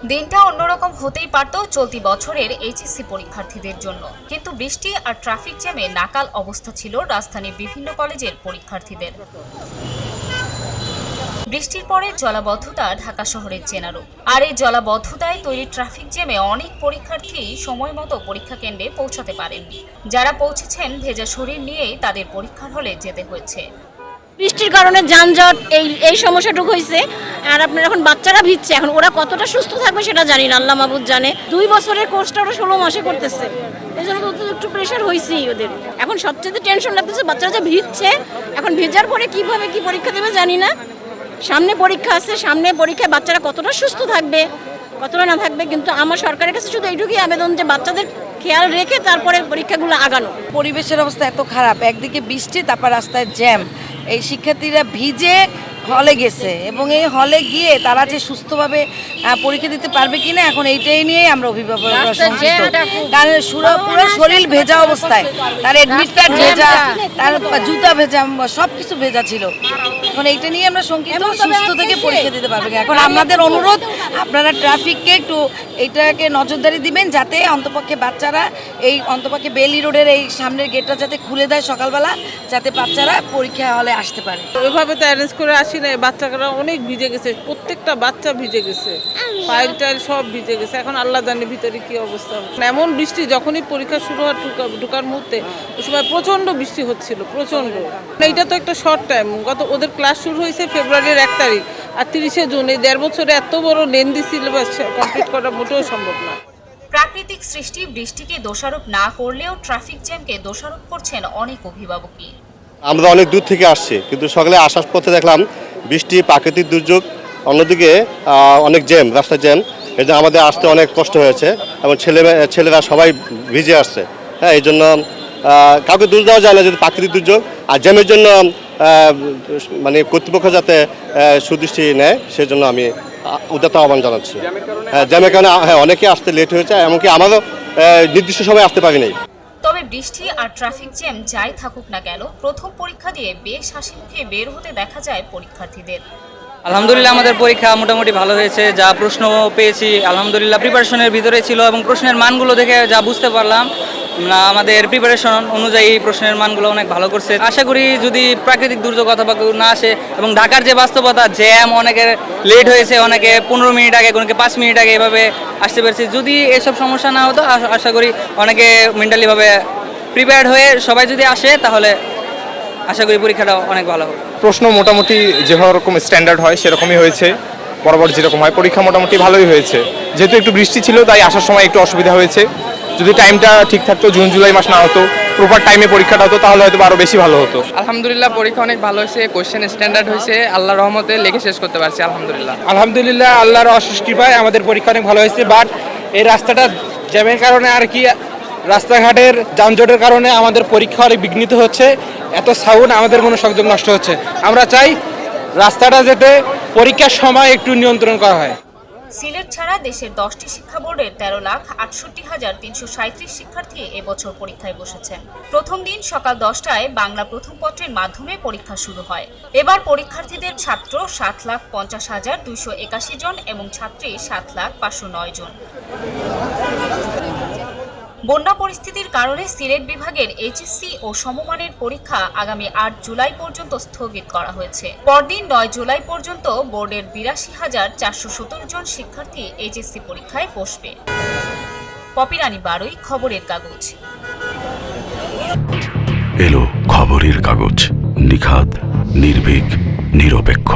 দিনটা অন্যরকম হতেই পারত চলতি বছরের এইচএসসি পরীক্ষার্থীদের জন্য, কিন্তু বৃষ্টি আর ট্রাফিক জ্যামে নাকাল অবস্থা ছিল রাজধানীর বিভিন্ন কলেজের পরীক্ষার্থীদের। বৃষ্টির পরে জলাবদ্ধতা ঢাকা শহরের চেনা রূপ, আর এই জলাবদ্ধতায় তৈরি ট্রাফিক জ্যামে অনেক পরীক্ষার্থী সময় মতো পরীক্ষা কেন্দ্রে পৌঁছাতে পারেননি। যারা পৌঁছেছেন ভেজা শরীর নিয়েই তাদের পরীক্ষার হলে যেতে হয়েছে। বৃষ্টির কারণে যানজট এই সমস্যাটুকু হয়েছে। আর আপনার এখন বাচ্চারা ভিজছে, এখন ওরা কতটা সুস্থ থাকবে সেটা জানি না, আল্লাহ মাহবুদ জানে। 2 বছরের কোর্সটা ওরা 16 মাসে করতেছে, এই জন্য তো একটু প্রেশার হয়েছেই ওদের। এখন সবচেয়ে টেনশন লাগতেছে বাচ্চারা যে ভিজছে, এখন ভেজার পরে কিভাবে কি পরীক্ষা দেবে জানি না। সামনে পরীক্ষা আছে, সামনে পরীক্ষায় বাচ্চারা কতটা সুস্থ থাকবে কতটা না থাকবে, কিন্তু আমার সরকারের কাছে শুধু এইটুকুই আবেদন যে বাচ্চাদের খেয়াল রেখে তারপরে পরীক্ষাগুলো আগানো। পরিবেশের অবস্থা এত খারাপ, একদিকে বৃষ্টি, তারপর রাস্তায় জ্যাম, এই শিক্ষার্থীরা ভিজে হলে গেছে এবং এই হলে গিয়ে তারা যে সুস্থভাবে পরীক্ষা দিতে পারবে কিনা এখন এইটাই নিয়েই আমরা অভিভাবকরা শঙ্কিত। কারণ পুরো শরীর ভেজা অবস্থায়, তার অ্যাডমিট কার্ড ভেজা, তার জুতা ভেজা, সব কিছু ভেজা ছিল। এখন এইটা নিয়ে আমরা শঙ্কিত, সুস্থ থেকে পরীক্ষা দিতে পারবে কিনা। এখন আমাদের অনুরোধ, আপনারা ট্রাফিককে একটু এইটাকে নজরদারি দিবেন, যাতে অন্তপক্ষে বাচ্চারা এই অন্তপক্ষে বেলি রোডের এই সামনের গেটটা যাতে খুলে দেয় সকালবেলা, যাতে বাচ্চারা পরীক্ষা হলে আসতে পারে। ওইভাবে তো অ্যারেঞ্জ করে আসি না, বাচ্চারা অনেক ভিজে গেছে, প্রত্যেকটা বাচ্চা ভিজে গেছে, ফাইল টাইল সব ভিজে গেছে। এখন আল্লাহ জানে ভিতরে কি অবস্থা। এমন বৃষ্টি, যখনই পরীক্ষা শুরু হওয়ার ঢোকার মুহূর্তে ওই সময় প্রচণ্ড বৃষ্টি হচ্ছিল, প্রচণ্ড। এইটা তো একটা শর্ট টাইম, ওদের ক্লাস শুরু হয়েছে ফেব্রুয়ারির 1 তারিখ, আর 30শে জুন। এই 1.5 বছরে এত বড় লেন্দি সিলেবাস কমপ্লিট করা মোটেও সম্ভব না। প্রাকৃতিক সৃষ্টি বৃষ্টিকে দোষারোপ না করলেও ট্রাফিক জ্যামকে দোষারোপ করছেন অনেক অভিভাবকই। আমরা অনেক দূর থেকে আসছি, কিন্তু সকালে আসার পথে দেখলাম বৃষ্টি, প্রাকৃতিক দুর্যোগ, অন্যদিকে অনেক জ্যাম, রাস্তায় জ্যাম। এই জন্য আমাদের আসতে অনেক কষ্ট হয়েছে এবং ছেলেরা সবাই ভিজে আসছে। হ্যাঁ, এই জন্য কাউকে দোষ দেওয়া যায় না যদি প্রাকৃতিক দুর্যোগ। আর জ্যামের জন্য মানে কর্তৃপক্ষ যাতে সুদৃষ্টি নেয়, সেজন্য আমি উদাত্ত আহ্বান জানাচ্ছি। জ্যামের কারণে অনেকে আসতে লেট হয়েছে, এমনকি আমারও নির্দিষ্ট সময় আসতে পারিনি। তবে বৃষ্টি আর ট্রাফিক জ্যাম যাই থাকুক না কেন, প্রথম পরীক্ষা দিয়ে বেশ হাসি মুখে বের হতে দেখা যায় পরীক্ষার্থীদের। আলহামদুলিল্লাহ আমাদের পরীক্ষা মোটামুটি ভালো হয়েছে। যা প্রশ্ন পেয়েছি আলহামদুলিল্লাহ প্রিপারেশনের ভিতরে ছিল, এবং প্রশ্নের মানগুলো দেখে যা বুঝতে পারলাম আমাদের প্রিপারেশন অনুযায়ী প্রশ্নের মানগুলো অনেক ভালো করছে। আশা করি যদি প্রাকৃতিক দুর্যোগ অথবা না আসে, এবং ঢাকার যে বাস্তবতা, জ্যাম, অনেকের লেট হয়েছে, অনেকে 15 মিনিট আগে, অনেকে 5 মিনিট আগে এভাবে আসতে পেরেছি। যদি এসব সমস্যা না হতো, আশা করি অনেকে মেন্টালিভাবে প্রিপেয়ার্ড হয়ে সবাই যদি আসে, তাহলে আশা করি পরীক্ষাটা অনেক ভালো হবে। প্রশ্ন মোটামুটি যেরকম স্ট্যান্ডার্ড হয় সেরকমই হয়েছে, বরাবর যেরকম হয়। পরীক্ষা মোটামুটি ভালোই হয়েছে। যেহেতু একটু বৃষ্টি ছিল, তাই আসার সময় একটু অসুবিধা হয়েছে। যদি টাইমটা ঠিক থাকতো, জুন জুলাই মাস না হতো, প্রপার টাইমে পরীক্ষাটা হতো, তাহলে হয়তো আরও বেশি ভালো হতো। আলহামদুলিল্লাহ পরীক্ষা অনেক ভালো হয়েছে, কোশ্চেন স্ট্যান্ডার্ড হয়েছে, আল্লাহর রহমতে লেখে শেষ করতে পারছি আলহামদুলিল্লাহ। আলহামদুলিল্লাহ আল্লাহর অশেষ কৃপায় আমাদের পরীক্ষা অনেক ভালো হয়েছে। বাট এই রাস্তাটা জ্যামের কারণে আর কি, রাস্তাঘাটের যানজটের কারণে আমাদের পরীক্ষা অনেক বিঘ্নিত হচ্ছে। এত সাউন্ড, আমাদের মনোসংযোগ নষ্ট হচ্ছে। আমরা চাই রাস্তাটা যাতে পরীক্ষার সময় একটু নিয়ন্ত্রণ করা হয়। সিলেট ছাড়া দেশের 10টি শিক্ষা বোর্ডের 13,68,337 শিক্ষার্থী এবছর পরীক্ষায় বসেছেন। প্রথম দিন সকাল 10টায় বাংলা প্রথম পত্রের মাধ্যমে পরীক্ষা শুরু হয়। এবার পরীক্ষার্থীদের ছাত্র 7,50,281 জন এবং ছাত্রী 7,05,09 জন। বন্যা পরিস্থিতির কারণে সিলেট বিভাগের এইচএসসি ও সমমানের পরীক্ষা আগামী 8 জুলাই পর্যন্ত স্থগিত করা হয়েছে। পরদিন 9 জুলাই পর্যন্ত বোর্ডের 82,417 জন শিক্ষার্থী এইচএসসি পরীক্ষায় বসবে। পপি রানী বারুই, খবরের কাগজ। এলো খবরের কাগজ, নিখাত, নির্ভীক, নিরপেক্ষ।